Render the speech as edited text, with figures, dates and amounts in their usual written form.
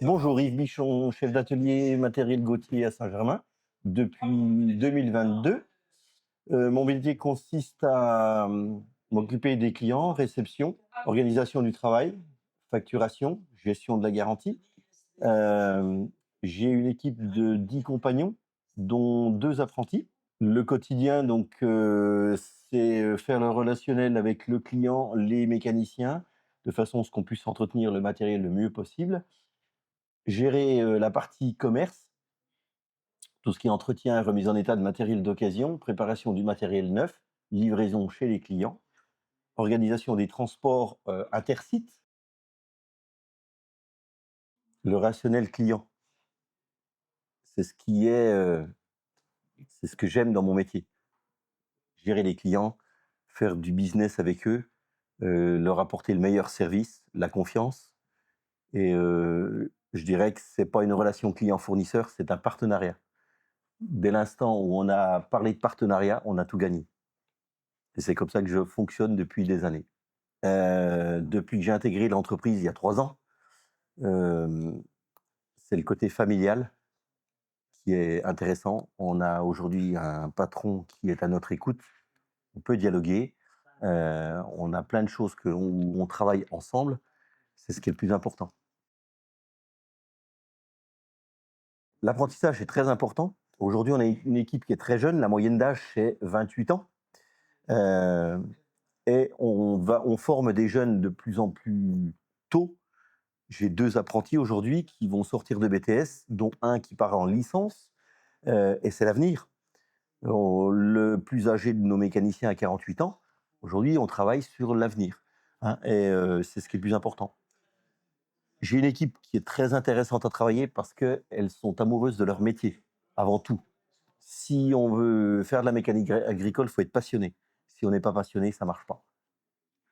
Bonjour, Yves Bichon, chef d'atelier matériel Gauthier à Saint-Germain depuis 2022. Mon métier consiste à m'occuper des clients, réception, organisation du travail, facturation, gestion de la garantie. Euh, j'ai une équipe de 10 compagnons, dont 2 apprentis. Le quotidien, donc, c'est faire le relationnel avec le client, les mécaniciens, de façon à ce qu'on puisse entretenir le matériel le mieux possible. Gérer la partie commerce, tout ce qui est entretien, remise en état de matériel d'occasion, préparation du matériel neuf, livraison chez les clients, organisation des transports intersites, le rationnel client. C'est ce qui est, c'est ce que j'aime dans mon métier. Gérer les clients, faire du business avec eux, leur apporter le meilleur service, la confiance. Et je dirais que c'est pas une relation client-fournisseur, c'est un partenariat. Dès l'instant où on a parlé de partenariat, on a tout gagné. Et c'est comme ça que je fonctionne depuis des années. Depuis que j'ai intégré l'entreprise il y a 3 ans, hem, c'est le côté familial qui est intéressant. On a aujourd'hui un patron qui est à notre écoute. On peut dialoguer. On a plein de choses où on travaille ensemble. C'est ce qui est le plus important. L'apprentissage est très important. Aujourd'hui, on a une équipe qui est très jeune. La moyenne d'âge, c'est 28 ans. Heu et on forme des jeunes de plus en plus tôt. J'ai 2 apprentis aujourd'hui qui vont sortir de BTS, dont un qui part en licence, et c'est l'avenir. Le plus âgé de nos mécaniciens a 48 ans. Aujourd'hui, on travaille sur l'avenir, hein, et c'est ce qui est le plus important. J'ai une équipe qui est très intéressante à travailler parce qu'elles sont amoureuses de leur métier, avant tout. Si on veut faire de la mécanique agricole, il faut être passionné. Si on n'est pas passionné, ça marche pas.